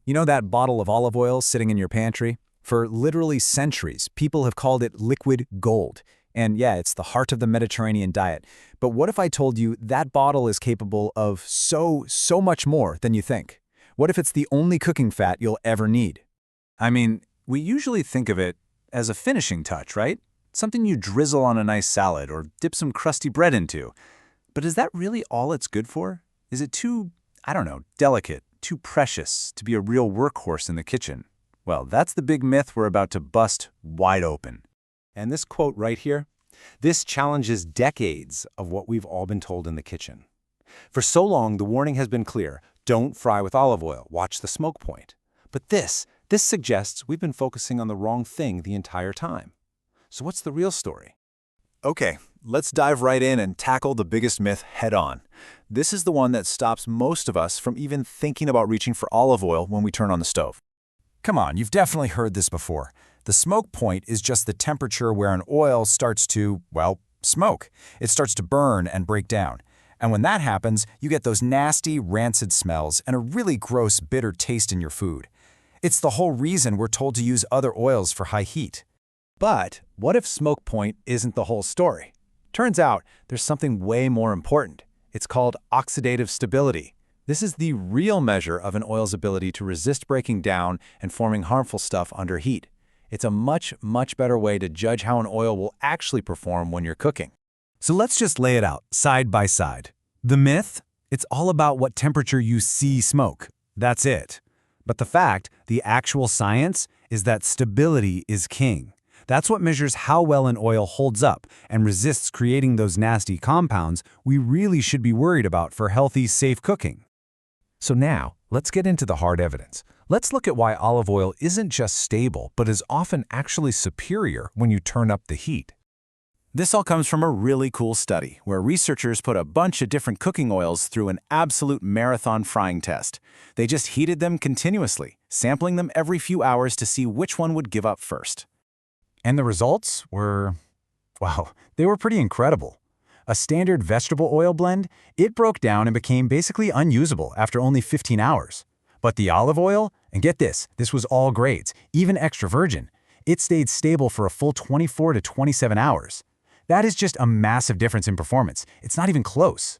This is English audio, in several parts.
You know that bottle of olive oil sitting in your pantry? For literally centuries, people have called it liquid gold. And yeah, it's the heart of the Mediterranean diet. But what if I told you that bottle is capable of so much more than you think? What if it's the only cooking fat you'll ever need? I mean, we usually think of it as a finishing touch, right? Something you drizzle on a nice salad or dip some crusty bread into. But is that really all it's good for? Is it too, I don't know, delicate, too precious to be a real workhorse in the kitchen? Well, that's the big myth we're about to bust wide open. And this quote right here, this challenges decades of what we've all been told in the kitchen. For so long, the warning has been clear: don't fry with olive oil, watch the smoke point. But this suggests we've been focusing on the wrong thing the entire time. So what's the real story? Okay, let's dive right in and tackle the biggest myth head on. This is the one that stops most of us from even thinking about reaching for olive oil when we turn on the stove. Come on, you've definitely heard this before. The smoke point is just the temperature where an oil starts to, well, smoke. It starts to burn and break down. And when that happens, you get those nasty, rancid smells and a really gross, bitter taste in your food. It's the whole reason we're told to use other oils for high heat. But what if smoke point isn't the whole story? Turns out there's something way more important. It's called oxidative stability. This is the real measure of an oil's ability to resist breaking down and forming harmful stuff under heat. It's a much better way to judge how an oil will actually perform when you're cooking. So let's just lay it out, side by side. The myth? It's all about what temperature you see smoke. That's it. But the fact, the actual science, is that stability is king. That's what measures how well an oil holds up and resists creating those nasty compounds we really should be worried about for healthy, safe cooking. So now, let's get into the hard evidence. Let's look at why olive oil isn't just stable, but is often actually superior when you turn up the heat. This all comes from a really cool study where researchers put a bunch of different cooking oils through an absolute marathon frying test. They just heated them continuously, sampling them every few hours to see which one would give up first. And the results were, well, they were pretty incredible. A standard vegetable oil blend, it broke down and became basically unusable after only 15 hours. But the olive oil, and get this was all grades, even extra virgin, it stayed stable for a full 24 to 27 hours. That is just a massive difference in performance. It's not even close.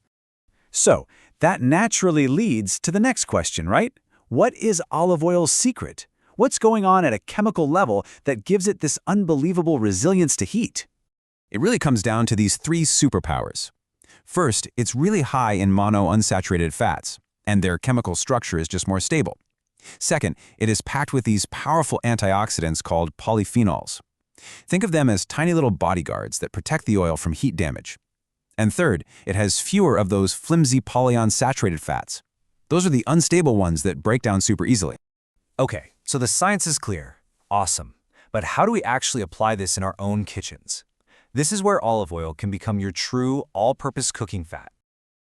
So, that naturally leads to the next question, right? What is olive oil's secret? What's going on at a chemical level that gives it this unbelievable resilience to heat? It really comes down to these three superpowers. First, it's really high in monounsaturated fats, and their chemical structure is just more stable. Second, it is packed with these powerful antioxidants called polyphenols. Think of them as tiny little bodyguards that protect the oil from heat damage. And third, it has fewer of those flimsy polyunsaturated fats. Those are the unstable ones that break down super easily. Okay, so the science is clear. Awesome. But how do we actually apply this in our own kitchens? This is where olive oil can become your true all-purpose cooking fat.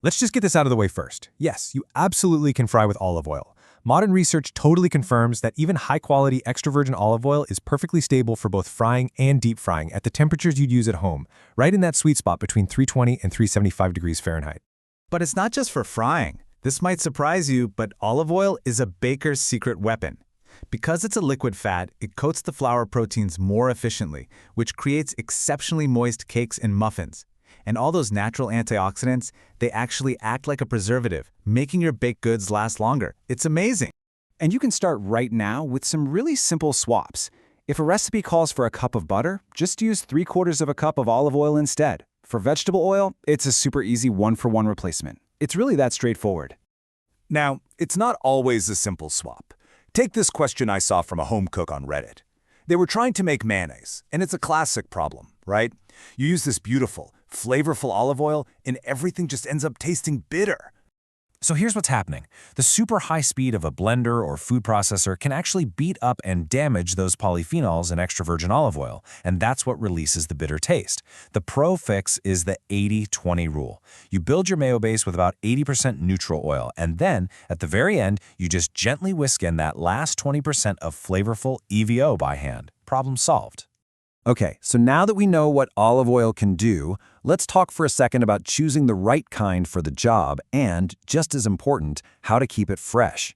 Let's just get this out of the way first. Yes, you absolutely can fry with olive oil. Modern research totally confirms that even high-quality extra virgin olive oil is perfectly stable for both frying and deep frying at the temperatures you'd use at home, right in that sweet spot between 320 and 375 degrees Fahrenheit. But it's not just for frying. This might surprise you, but olive oil is a baker's secret weapon. Because it's a liquid fat, it coats the flour proteins more efficiently, which creates exceptionally moist cakes and muffins. And all those natural antioxidants, they actually act like a preservative, making your baked goods last longer. It's amazing. And you can start right now with some really simple swaps. If a recipe calls for a cup of butter, just use 3/4 of a cup of olive oil instead. For vegetable oil, it's a super easy one-for-one replacement. It's really that straightforward. Now, it's not always a simple swap. Take this question I saw from a home cook on Reddit. They were trying to make mayonnaise, and it's a classic problem, right? You use this beautiful, flavorful olive oil, and everything just ends up tasting bitter. So here's what's happening. The super high speed of a blender or food processor can actually beat up and damage those polyphenols in extra virgin olive oil, and that's what releases the bitter taste. The pro fix is the 80-20 rule. You build your mayo base with about 80% neutral oil, and then, at the very end, you just gently whisk in that last 20% of flavorful EVO by hand. Problem solved. Okay, so now that we know what olive oil can do, let's talk for a second about choosing the right kind for the job and, just as important, how to keep it fresh.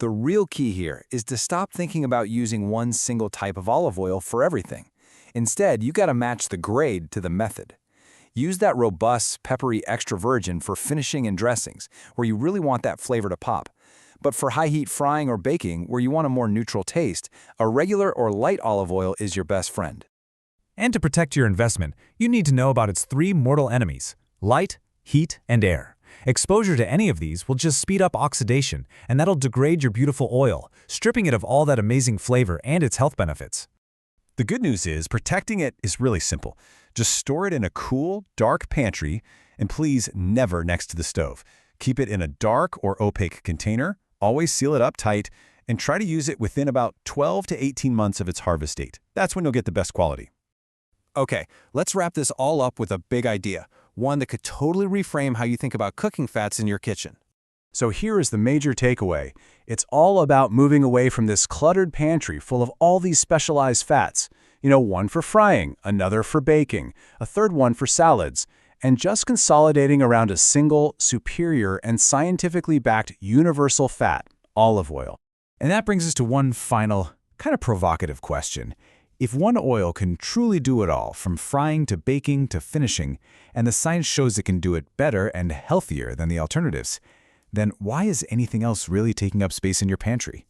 The real key here is to stop thinking about using one single type of olive oil for everything. Instead, you gotta match the grade to the method. Use that robust, peppery extra virgin for finishing and dressings, where you really want that flavor to pop. But for high-heat frying or baking, where you want a more neutral taste, a regular or light olive oil is your best friend. And to protect your investment, you need to know about its 3 mortal enemies: light, heat, and air. Exposure to any of these will just speed up oxidation, and that'll degrade your beautiful oil, stripping it of all that amazing flavor and its health benefits. The good news is protecting it is really simple. Just store it in a cool, dark pantry, and please never next to the stove. Keep it in a dark or opaque container, always seal it up tight, and try to use it within about 12 to 18 months of its harvest date. That's when you'll get the best quality. Okay, let's wrap this all up with a big idea, one that could totally reframe how you think about cooking fats in your kitchen. So here is the major takeaway. It's all about moving away from this cluttered pantry full of all these specialized fats. One for frying, another for baking, a third one for salads, and just consolidating around a single, superior, and scientifically backed universal fat, olive oil. And that brings us to one final, kind of provocative question. If one oil can truly do it all, from frying to baking to finishing, and the science shows it can do it better and healthier than the alternatives, then why is anything else really taking up space in your pantry?